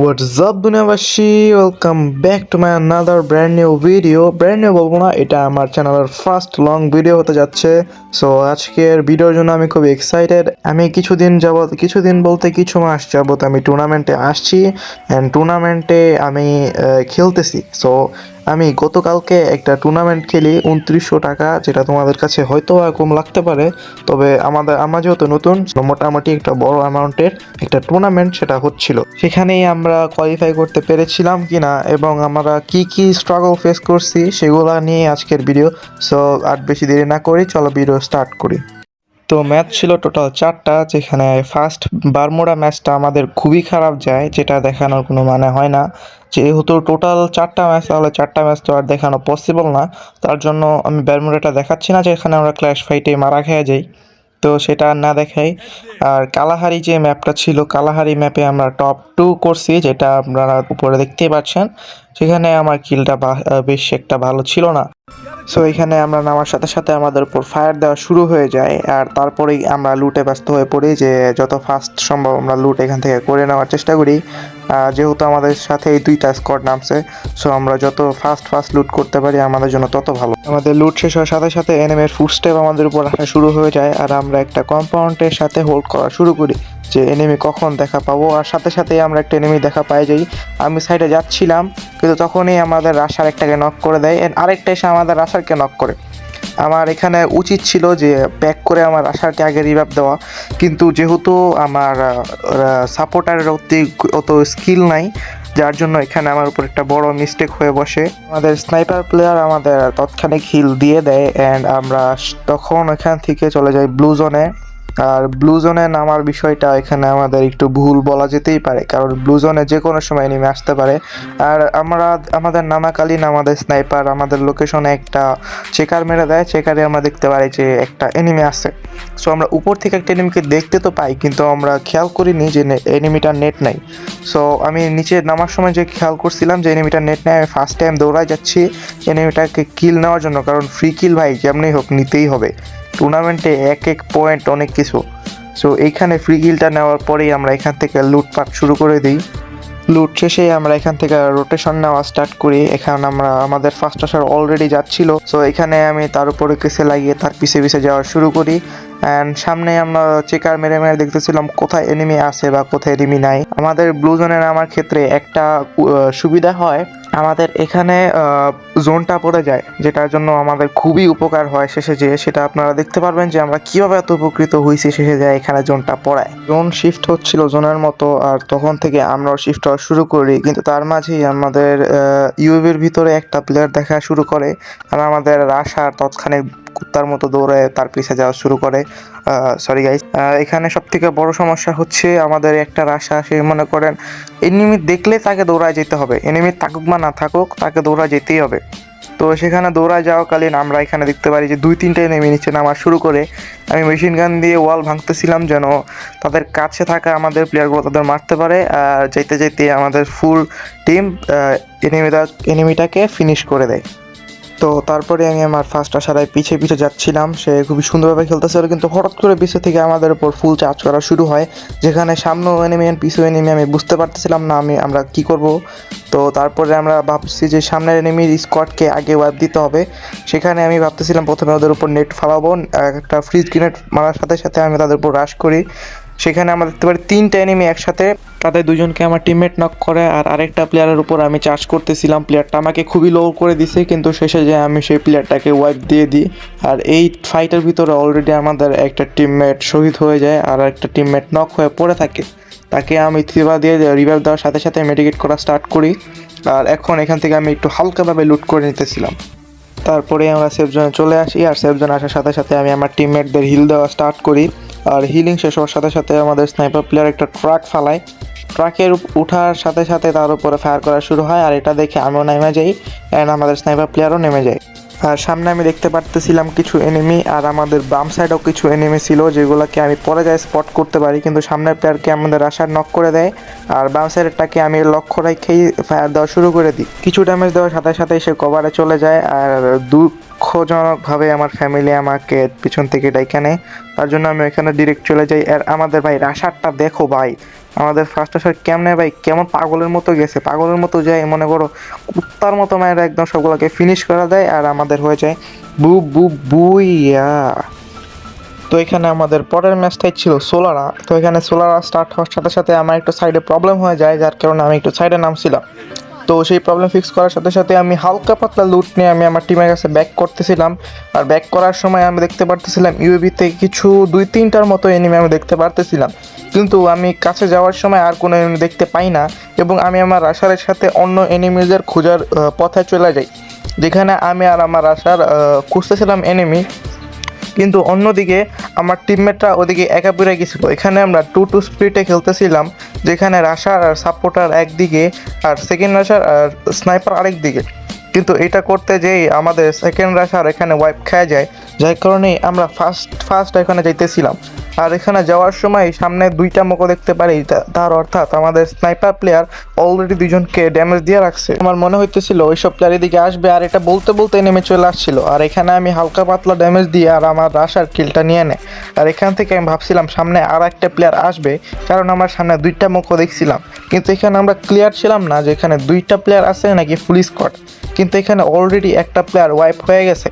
What's up দুনিয়াবাসী, welcome back to my another brand new video. Brand new বলবো না, এটা আমার চ্যানেলের ফার্স্ট লং ভিডিও হতে যাচ্ছে। সো আজকের ভিডিওর জন্য আমি খুব এক্সাইটেড। আমি কিছুদিন বলতে কিছু মাস যাবত আমি টুর্নামেন্টে আসছি অ্যান্ড টুর্নামেন্টে আমি খেলতেছি। সো আমি গতকালকে একটা টুর্নামেন্ট খেলি 2900 টাকা, যেটা তোমাদের কাছে হয়তো কম লাগতে পারে, তবে আমার যেহেতু নতুন, মোটামুটি একটা বড় অ্যামাউন্টের একটা টুর্নামেন্ট সেটা হচ্ছিল। সেখানেই আমরা কোয়ালিফাই করতে পেরেছিলাম কিনা এবং আমরা কি কি স্ট্রাগল ফেস করছি সেগুলো নিয়ে আজকের ভিডিও। সো আর বেশি দেরি না করি, চলো ভিডিও স্টার্ট করি। তো ম্যাচ ছিল টোটাল 4টা, যেখানে ফার্স্ট বারমুডা ম্যাচটা আমাদের খুবই খারাপ যায়, যেটা দেখানোর কোনো মানে হয় না। যেহেতু টোটাল 4টা ম্যাচ, তাহলে 4টা ম্যাচ তো আর দেখানো পসিবল না। তার জন্য আমি বারমুডাটা দেখাচ্ছি না, যেখানে আমরা ক্ল্যাশ ফাইটে মারা খেয়ে যাই, তো সেটা আর না দেখাই। আর কালাহারি যে ম্যাপটা ছিল, কালাহারি ম্যাপে আমরা টপ 2 করছি, যেটা আপনারা উপরে দেখতেই পাচ্ছেন। সেখানে আমার কিলটা বেশ একটা ভালো ছিল না। সো এখানে আমরা নামার সাথে সাথে আমাদের উপর ফায়ার দেওয়া শুরু হয়ে যায়, আর তারপরেই আমরা লুটে ব্যস্ত হয়ে পড়ি যে যত ফাস্ট সম্ভব আমরা লুট এখান থেকে করে নেওয়ার চেষ্টা করি। যেহেতু আমাদের সাথে এই 2টা স্কোয়াড নামছে, সো আমরা যত ফাস্ট লুট করতে পারি আমাদের জন্য তত ভালো। আমাদের লুট শেষ হওয়ার সাথে সাথে এনিমির ফুটস্টেপ আমাদের উপর আসা শুরু হয়ে যায়, আর আমরা একটা কম্পাউন্ডের সাথে হোল্ড করা শুরু করি যে এনিমি কখন দেখা পাবো। আর সাথে সাথেই আমরা একটা এনিমি দেখা পাই যাই। আমি সাইডে যাচ্ছিলাম, কিন্তু তখনই আমাদের রাশার একটাকে নক করে দেয়, আরেকটা এসে আমাদের রাশারকে নক করে। আমার এখানে উচিত ছিল যে ব্যাক করে আমার রাশারকে আগে রিভাইভ দেওয়া, কিন্তু যেহেতু আমার সাপোর্টারের অত স্কিল নাই, যার জন্য এখানে আমার উপর একটা বড় মিস্টেক হয়ে বসে। আমাদের স্নাইপার প্লেয়ার আমাদের তাৎক্ষণিক হিল দিয়ে দেয় অ্যান্ড আমরা তখন এখান থেকে চলে যাই ব্লু জোনে। আর ব্লু জোনে নামার বিষয়টা এখানে আমাদের একটু ভুল বলা যেতেই পারে, কারণ ব্লু জোনে যে কোনো সময় নেমে আসতে পারে। আর আমাদের নামাকালীন আমাদের স্নাইপার আমাদের লোকেশনে একটা চেকার মেরে দেয়। চেকারে আমরা দেখতে পারি যে একটা এনিমি আছে। সো আমরা উপর থেকে একটা এনিমিকে দেখতে তো পাই, কিন্তু আমরা খেয়াল করিনি যে এনিমিটার নেট নাই। সো আমি নিচে নামার সময় যে খেয়াল করছিলাম যে এনিমিটার নেট নেই, আমি ফার্স্ট টাইম দৌড়ায় যাচ্ছি এনিমিটাকে কিল নেওয়ার জন্য, কারণ ফ্রি কিল ভাই যেমনই হোক নিতেই হবে। টুর্নামেন্টে এক এক পয়েন্ট অনেক কিছু। সো এইখানে ফ্রি কিলটা নেওয়ার পরেই আমরা এখান থেকে লুটপাট শুরু করে দিই। লুট শেষে আমরা এখান থেকে রোটেশন নেওয়া স্টার্ট করি। এখানে আমাদের ফার্স্ট আসার অলরেডি যাচ্ছিল, সো এখানে আমি তার উপরে কেসে লাগিয়ে তার পিছে পিছে যাওয়া শুরু করি। অ্যান্ড সামনে আমরা চেকার মেরে মেরে দেখতেছিলাম কোথায় এনিমি আছে বা কোথায় এনিমি নাই। আমাদের ব্লু জোনে নামার ক্ষেত্রে একটা সুবিধা হয়, আমাদের এখানে জোনটা পড়ে যায়, যেটার জন্য আমাদের খুবই উপকার হয় শেষে যেয়ে। সেটা আপনারা দেখতে পারবেন যে আমরা কীভাবে এত উপকৃত হয়েছি শেষে যায় এখানে জোনটা পড়ায়। জোন শিফট হচ্ছিল জোনের মতো, আর তখন থেকে আমরাও শিফট হওয়া শুরু করি, কিন্তু তার মাঝেই আমাদের ইউএভির ভিতরে একটা প্লেয়ার দেখা শুরু করে, আর আমাদের রাশার তৎক্ষণিক কুত্তার মতো দৌড়ে তার পিছে যাওয়া শুরু করে। সরি গাইস, এখানে সব থেকে বড় সমস্যা হচ্ছে আমাদের একটা রাশা, সে মনে করেন এনিমি দেখলে তাকে দৌড়ায় যেতে হবে, এনিমি থাকুক বা না থাকুক তাকে দৌড়ায় যেতেই হবে। তো সেখানে দৌড়ায় যাওয়াকালীন আমরা এখানে দেখতে পারি যে 2-3টে এনিমি নিচে নামা শুরু করে। আমি মেশিন গান দিয়ে ওয়াল ভাঙতেছিলাম যেন তাদের কাছে থাকা আমাদের প্লেয়ারগুলো তাদের মারতে পারে, আর যেতে যেতে আমাদের ফুল টিম এনিমিটাকে ফিনিশ করে দেয়। তো তারপরে আমি আমার ফার্স্ট আশারায় পিছে পিছে যাচ্ছিলাম, সে খুবই সুন্দরভাবে খেলতেছিল, কিন্তু হঠাৎ করে পিছে থেকে আমাদের উপর ফুল চার্জ করা শুরু হয়, যেখানে সামনেও এনিমি পিছু এনিমি, আমি বুঝতে পারতেছিলাম না আমরা কি করব। তো তারপরে আমরা ভাবছি যে সামনের এনিমির স্কোয়াডকে আগে ওয়াইপ দিতে হবে। সেখানে আমি ভাবতেছিলাম প্রথমে ওদের উপর নেট ফালাবো, একটা ফ্রিজ গ্রেনেড মারার সাথে সাথে আমি তাদের উপর রাশ করি। সেখানে আমরা দেখতে পারি 3টে এনিমি একসাথে, তাদের 2জনকে আমার টিমমেট নক করে, আর আরেকটা প্লেয়ারের উপর আমি চার্জ করতেছিলাম। প্লেয়ারটা আমাকে খুবই লো করে দিছে, কিন্তু শেষে যে আমি সেই প্লেয়ারটাকে ওয়াইপ দিয়ে দিই। আর এই ফাইটের ভিতরে অলরেডি আমাদের একটা টিমমেট শহীদ হয়ে যায়, আর একটা টিমমেট নক হয়ে পড়ে থাকে। তাকে আমি থিবা দিয়ে রিভাইভ দেওয়ার সাথে সাথে মেডিকেট করা স্টার্ট করি। আর এখন এখান থেকে আমি একটু হালকাভাবে লুট করে নিতেছিলাম। তারপরে আমরা সেফ জোনে চলে আসি, আর সেফ জোনে আসার সাথে সাথে আমি আমার টিমমেটদের হিল দেওয়া স্টার্ট করি। আর হিলিং শেষ হওয়ার সাথে সাথে আমাদের স্নাইপার প্লেয়ার একটা ট্রাক ফালায়, ট্রাকের ওঠার সাথে সাথে তার উপরে ফায়ার করা শুরু হয়, আর এটা দেখে আমিও নেমে যাই অ্যান্ড আমাদের স্নাইপার প্লেয়ারও নেমে যায়। আর সামনে আমি দেখতে পারতেছিলাম কিছু এনিমি, আর আমাদের বাম সাইডেও কিছু এনিমি ছিল, যেগুলোকে আমি পরে যাই স্পট করতে পারি, কিন্তু সামনের প্লেয়ারকে আমাদের আশার নক করে দেয়, আর বাম সাইডেরটাকে আমি লক্ষ্য রেখেই ফায়ার দেওয়া শুরু করে দিই। কিছু ড্যামেজ দেওয়ার সাথে সাথে সে কভারে চলে যায়, আর দুঃখজনকভাবে আমার ফ্যামিলি আমাকে পিছন থেকে ডাইকা নেয়। তার জন্য আমি এখানে ডিরেক্ট চলে যাই। আর আমাদের ভাই রাশারটা দেখো ভাই, আমাদের ফার্স্ট আসার কেমনে ভাই কেমন পাগলের মতো গেছে, পাগলের মতো যায় মনে করো কুত্তার মতো মায়ের একদম সবগুলোকে ফিনিশ করে দেয় আর আমাদের হয়ে যায় বু বু বুইয়া। তো এখানে আমাদের পরের ম্যাচটাই ছিল সোলারা। তো এখানে সোলারা স্টার্ট হওয়ার সাথে সাথে আমার একটু সাইডে প্রবলেম হয়ে যায়, যার কারণে আমি একটু সাইডে নামছিলাম। তো সেই প্রবলেম ফিক্স করার সাথে সাথে আমি হালকা পাতলা লুট নিয়ে আমি আমার টিমের কাছে ব্যাক করতেছিলাম। আর ব্যাক করার সময় আমি দেখতে পারতেছিলাম ইউবিতে কিছু 2-3টার মতো এনিমি আমি দেখতে পারতেছিলাম, কিন্তু আমি কাছে যাওয়ার সময় আর কোনো এনিমি দেখতে পাই না এবং আমি আমার রাশারের সাথে অন্য এনিমিদের খোঁজার পথে চলে যাই, যেখানে আমি আর আমার রাশার খুঁজতেছিলাম এনিমি। কিন্তু অন্যদিকে আমার টিমমেটরা ওদিকে একা পড়ে গেছিলো। এখানে আমরা 2-2 স্প্লিটে খেলতেছিলাম, যেখানে রাশার আর সাপোর্টার একদিকে আর সেকেন্ড রাশার আর স্নাইপার আরেক দিকে। কিন্তু এটা করতে যেই আমাদের সেকেন্ড রাশার এখানে ওয়াইপ খেয়ে যায়, যার কারণে আমরা ফার্স্ট এখানে যাইতেছিলাম। আর এখানে যাওয়ার সময় সামনে 2টা মোকো দেখতে পারি, তার অর্থাৎ আমাদের স্নাইপার প্লেয়ার অলরেডি 2জনকে ড্যামেজ দিয়ে রাখছে। আমার মনে হইতেছিল ওইসব প্লেয়ার এদিকে আসবে, আর এটা বলতে বলতে নেমে চলে আসছিল। আর এখানে আমি হালকা পাতলা ড্যামেজ দিয়ে আর আমার রাশার কিলটা নিয়ে নেয়। আর এখান থেকে আমি ভাবছিলাম সামনে আর একটা প্লেয়ার আসবে, কারণ আমার সামনে 2টা মোকো দেখছিলাম। কিন্তু এখানে আমরা ক্লিয়ার ছিলাম না যে এখানে 2টা প্লেয়ার আছে নাকি ফুল স্কোয়াড, কিন্তু এখানে অলরেডি একটা প্লেয়ার ওয়াইপ হয়ে গেছে।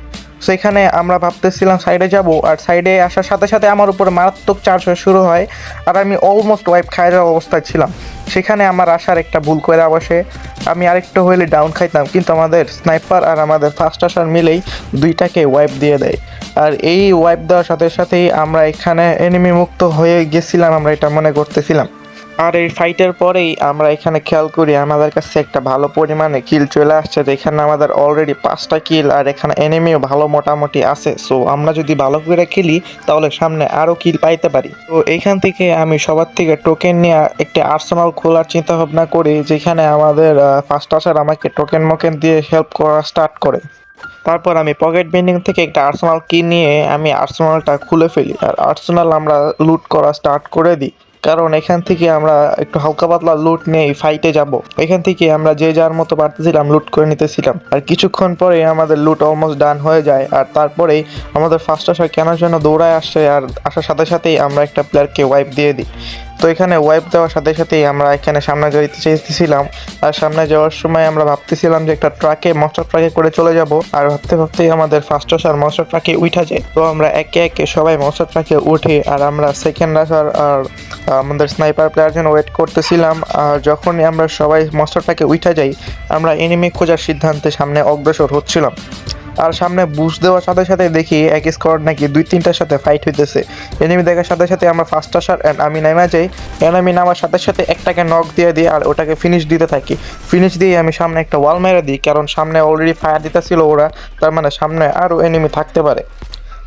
সেখানে আমরা ভাবতেছিলাম সাইডে যাব, আর সাইডে আসার সাথে সাথে আমার উপরে মারাত্মক চার্জ হয়ে শুরু হয়, আর আমি অলমোস্ট ওয়াইপ খাই যাওয়ার অবস্থায় ছিলাম। সেখানে আমার আসার একটা ভুল করে বসে, আমি আরেকটা হইলে ডাউন খাইতাম, কিন্তু আমাদের স্নাইপার আর আমাদের ফার্স্ট আসার মিলেই 2টাকে ওয়াইপ দিয়ে দেয়। আর এই ওয়াইপ দেওয়ার সাথে সাথেই আমরা এখানে এনিমি মুক্ত হয়ে গেছিলাম, আমরা এটা মনে করতেছিলাম। আর এই ফাইটের পরেই আমরা এখানে খেয়াল করি আমাদের কাছে একটা ভালো পরিমাণে কিল চলে আসছে, যেখানে আমাদের অলরেডি 5টা কিল, আর এখানে এনিমিও ভালো মোটামুটি আছে। সো আমরা যদি ভালো করে খেলি তাহলে সামনে আরও কিল পাইতে পারি। তো এইখান থেকে আমি সবার থেকে টোকেন নিয়ে একটি আর্সেনাল খোলার চিন্তা ভাবনা করি, যেখানে আমাদের ফার্স্ট আসার আমাকে টোকেন মোকেন দিয়ে হেল্প করা স্টার্ট করে। তারপর আমি পকেট বেন্ডিং থেকে একটা আর্সেনাল কি নিয়ে আমি আর্সেনালটা খুলে ফেলি, আর আর্সেনাল আমরা লুট করা স্টার্ট করে দিই, কারণ এখান থেকে আমরা একটু হালকা পাতলা লুট নিয়ে ফাইটে যাব। এখান থেকে আমরা যে যার মতো পারতেছিলাম লুট করে নিতেছিলাম, আর কিছুক্ষণ পরে আমাদের লুট অলমোস্ট ডান হয়ে যায়। আর তারপরেই আমাদের ফার্স্ট আসা কেন যেন দৌড়ায় আসছে, আর আসার সাথে সাথেই আমরা একটা প্লেয়ারকে ওয়াইপ দিয়ে দিই। তো এখানে ওয়াইপ দেওয়ার সাথে সাথেই আমরা এখানে সামনে যাইতে চাইতেছিলাম, আর সামনে যাওয়ার সময় আমরা ভাবতেছিলাম যে একটা মনস্টার ট্রাকে করে চলে যাব, আর ভাবতে ভাবতেই আমাদের ফার্স্ট আসার মনস্টার ট্রাকে উঠা যায়। তো আমরা একে একে সবাই মনস্টার ট্রাকে উঠে আর আমরা সেকেন্ড আসার আর আমাদের স্নাইপার প্লেয়ার জন্য ওয়েট করতেছিলাম। আর যখনই আমরা সবাই মনস্টার ট্রাকে উঠা যাই, আমরা এনিমি খোঁজার সিদ্ধান্তে সামনে অগ্রসর হচ্ছিলাম। আর সামনে বুশ দেওয়ার সাথে সাথে দেখি এক স্কোয়াড নাকি 2-3টার সাথে ফাইট হইতেছে। এনিমি দেখার সাথে সাথে আমরা ফার্স্ট আসার আমি নামা যাই, এনিমি নামার সাথে সাথে একটাকে নক দিয়ে দিই আর ওটাকে ফিনিশ দিতে থাকি। ফিনিশ দিয়ে আমি সামনে একটা ওয়াল মেরে দিই, কারণ সামনে অলরেডি ফায়ার দিতেছিল ওরা, তার মানে সামনে আরও এনিমি থাকতে পারে।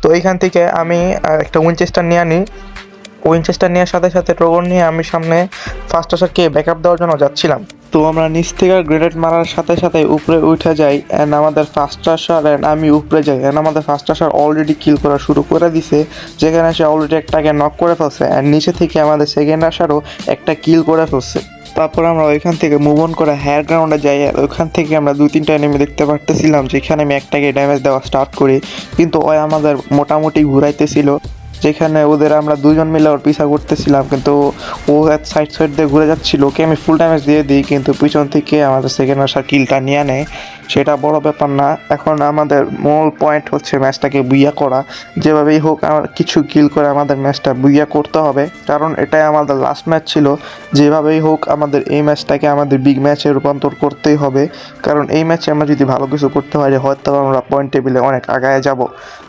তো এইখান থেকে আমি একটা উইনচেস্টার নিয়ে আনি। উইনচেস্টার নেওয়ার সাথে সাথে ট্রোগন নিয়ে আমি সামনে ফার্স্ট আসারকে ব্যাকআপ দেওয়ার জন্য যাচ্ছিলাম। তো আমরা নিচ থেকে গ্রেনেড মারার সাথে সাথে উপরে উঠে যাই, অ্যান্ড আমাদের ফার্স্ট আসার অ্যান্ড আমি উপরে যাই, অ্যান্ড আমাদের ফার্স্ট আসার অলরেডি কিল করা শুরু করে দিছে, যেখানে সে অলরেডি একটাকে নক করে ফেলছে, অ্যান্ড নিচে থেকে আমাদের সেকেন্ড আসারও একটা কিল করে ফেলছে। তারপর আমরা ওইখান থেকে মুভ অন করে হায়ার গ্রাউন্ডে যাই, আর ওইখান থেকে আমরা 2-3টা এনিমি দেখতে পারতেছিলাম, যেখানে আমি একটাকে ড্যামেজ দেওয়া স্টার্ট করি, কিন্তু ওই আমাদের মোটামুটি ঘুরাইতেছিল, যেখানে ওদের আমরা 2জন মিলে ওর পিছা করতেছিলাম, কিন্তু ও সাইড দিয়ে ঘুরে যাচ্ছিল, ওকে আমি ফুল ড্যামেজ দিয়ে দিই, কিন্তু পিছন থেকে আমাদের সেকেন্ড আসার কিলটা নিয়ে নেয়। সেটা বড় ব্যাপার না, এখন আমাদের মূল পয়েন্ট হচ্ছে ম্যাচটাকে বুইয়া করা। যেভাবেই হোক আমার কিছু কিল করে আমাদের ম্যাচটা বুইয়া করতে হবে, কারণ এটাই আমাদের লাস্ট ম্যাচ ছিল। যেভাবেই হোক আমাদের এই ম্যাচটাকে আমাদের বিগ ম্যাচে রূপান্তর করতেই হবে, কারণ এই ম্যাচে আমরা যদি ভালো কিছু করতে পারি হয়তো আমরা পয়েন্ট টেবিলে অনেক আগায় যাব।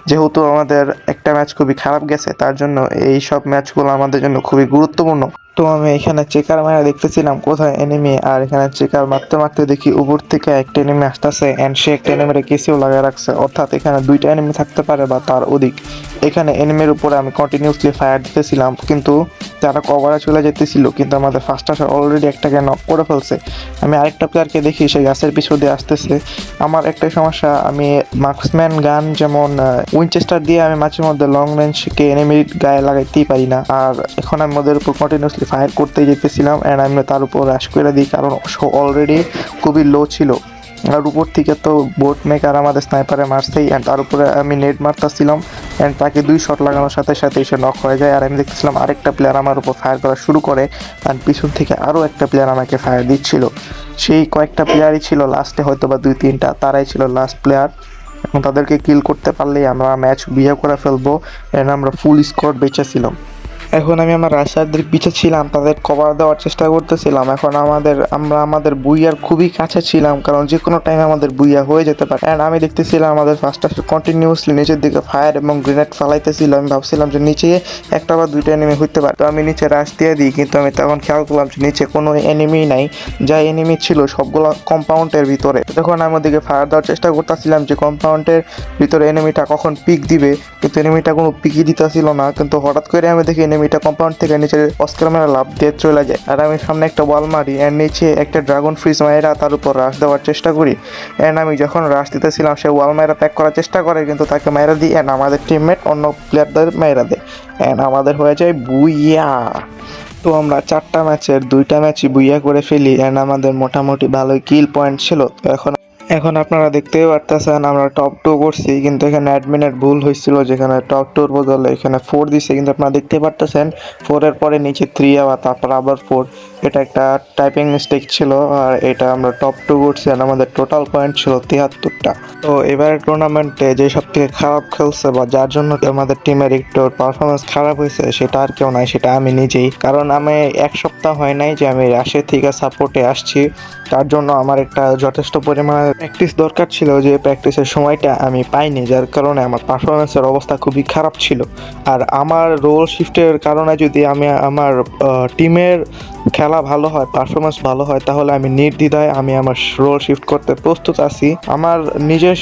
যেহেতু আমাদের একটা ম্যাচ খুবই খারাপ গেছে, তার জন্য এই সব ম্যাচগুলো আমাদের জন্য খুবই গুরুত্বপূর্ণ। তো আমি এখানে চেকার মারা দেখতেছিলাম কোথায় এনিমি, আর এখানে চেকার মারতে মারতে দেখি উপর থেকে একটা এনিমি আসতেছে, অ্যান্ড সে একটা এনিমিরে কেসিও লাগিয়ে রাখছে, অর্থাৎ এখানে 2টা এনিমি থাকতে পারে বা তার অধিক। এখানে এনিমির উপরে আমি কন্টিনিউসলি ফায়ার দিতেছিলাম, কিন্তু তারা কভারে চলে যেতেছিল, কিন্তু আমাদের ফার্স্ট আসার অলরেডি একটাকে নক করে ফেলছে। আমি আরেকটা প্লেয়ারকে দেখি সে গাছের পিছু দিয়ে আসতেছে। আমার একটাই সমস্যা, আমি মার্কসম্যান গান যেমন উইনচেস্টার দিয়ে আমি মাঝে মধ্যে লং রেঞ্জকে এনিমির গায়ে লাগাইতেই পারি না, আর এখন আমি ওদের উপর কন্টিনিউসলি ফায়ার করতে যেতেছিলাম, অ্যান্ড আমি তার উপর র্যাশ করে দিই, কারণ অলরেডি খুবই লো ছিল। আর উপর থেকে তো বোট মেকার আমাদের স্নাইপারে মারছেই, অ্যান্ড তার উপরে আমি নেট মারতেছিলাম অ্যান্ড তাকে 2 শট লাগানোর সাথে সাথে সে নক হয়ে যায়। আর আমি দেখতেছিলাম আরেকটা প্লেয়ার আমার উপর ফায়ার করা শুরু করে অ্যান্ড পিছন থেকে আরও একটা প্লেয়ার আমাকে ফায়ার দিচ্ছিল। সেই কয়েকটা প্লেয়ারই ছিল লাস্টে, হয়তো বা 2-3টা, তারাই ছিল লাস্ট প্লেয়ার। এখন তাদেরকে কিল করতে পারলেই আমরা ম্যাচ বিয়ে করে ফেলবো অ্যান্ড আমরা ফুল স্কোয়াড বেঁচেছিলাম। এখন আমি আমার রাশিয়ারদের পিছে ছিলাম, তাদের কভার দেওয়ার চেষ্টা করতেছিলাম। এখন আমরা আমাদের বুইয়ার খুবই কাছে ছিলাম, কারণ যে কোনো টাইমে আমাদের বুইয়া হয়ে যেতে পারে। অ্যান্ড আমি দেখতেছিলাম আমাদের ফার্স্ট কন্টিনিউসলি নিচের দিকে ফায়ার এবং গ্রেনেড ফালাইতেছিল। আমি ভাবছিলাম যে নিচে একটা বা দুইটা এনিমি হইতে পারে, তো আমি নিচে রাশ দিয়ে দিই। কিন্তু আমি তখন খেয়াল করলাম যে নিচে কোনো এনিমি নাই, যা এনিমি ছিল সবগুলো কম্পাউন্ডের ভিতরে। তখন আমি ওদিকে ফায়ার দেওয়ার চেষ্টা করতেছিলাম যে কম্পাউন্ডের ভিতরে এনিমিটা কখন পিক দিবে, কিন্তু এনিমিটা কোনো পিকই দিতেছিল না। কিন্তু হঠাৎ করে আমি দেখি এনিমিটা কম্পাউন্ড থেকে নিচে অস্কার মেরা লাভ দিয়ে চলে যায়। আর আমি সামনে একটা ওয়াল মারি অ্যান্ড নিচে একটা ড্রাগন ফ্রিজ মায়েরা তার উপর রাশ দেওয়ার চেষ্টা করি। অ্যান্ড আমি যখন রাশ দিতেছিলাম সে ওয়াল মায়েরা প্যাক করার চেষ্টা করে, কিন্তু তাকে মায়েরা দিই অ্যান্ড আমাদের টিমমেট অন্য প্লেয়ারদের মায়েরা দেয় অ্যান্ড আমাদের হয়ে যায় বুইয়া। তো আমরা 4টা ম্যাচের 2টা ম্যাচই বুইয়া করে ফেলি অ্যান্ড আমাদের মোটামুটি ভালোই কিল পয়েন্ট ছিল। তো এখন আপনারা দেখতেই পারতেছেন আমরা টপ 2 করছি, কিন্তু এখানে অ্যাডমিনের ভুল হয়েছিল, যেখানে টপ 2 বদলে এখানে 4 দিছে। কিন্তু আপনারা দেখতে পারতেছেন 4 এর পরে নিচে 3 আবার তারপর আবার 4, এটা একটা টাইপিং মিস্টেক ছিল। আর এটা আমরা টপ 2 করছি আর আমাদের টোটাল পয়েন্ট ছিল 73টা। তো এবারের টুর্নামেন্টে যে সব থেকে খারাপ খেলছে বা যার জন্য আমাদের টিমের একটু পারফরমেন্স খারাপ হয়েছে সেটা আর কেউ নাই, সেটা আমি নিজেই। কারণ আমি 1 সপ্তাহ হয় নাই যে আমি রাশিয়া থেকে সাপোর্টে আসছি, তার জন্য আমার একটা যথেষ্ট পরিমাণে প্র্যাকটিস দরকার ছিল, যে প্র্যাকটিসের সময়টা আমি পাইনি, যার কারণে আমার পারফরমেন্সের অবস্থা খুবই খারাপ ছিল। আর আমার রোল শিফটের কারণে যদি আমি আমার টিমের খেলা ভালো হয়, পারফরমেন্স ভালো হয়, তাহলে আমি নির্দ্বিধায় আমি আমার রোল শিফট করতে প্রস্তুত আছি। আমার নিজের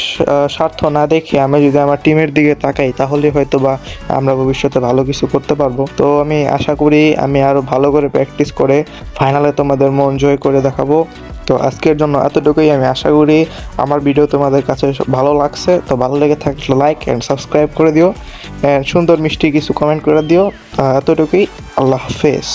স্বার্থ না দেখে আমি যদি আমার টিমের দিকে তাকাই, তাহলে হয়তো বা আমরা ভবিষ্যতে ভালো কিছু করতে পারবো। তো আমি আশা করি আমি আরো ভালো করে প্র্যাকটিস করে ফাইনালে তোমাদের মন জয় করে দেখাবো। তো আজকের জন্য এতটুকুই। আমি আশা করি আমার ভিডিও তোমাদের কাছে ভালো লাগছে। তো ভালো লেগে থাকলে লাইক অ্যান্ড সাবস্ক্রাইব করে দিও অ্যান্ড সুন্দর মিষ্টি কিছু কমেন্ট করে দিও। এতটুকুই। আল্লাহ হাফেজ।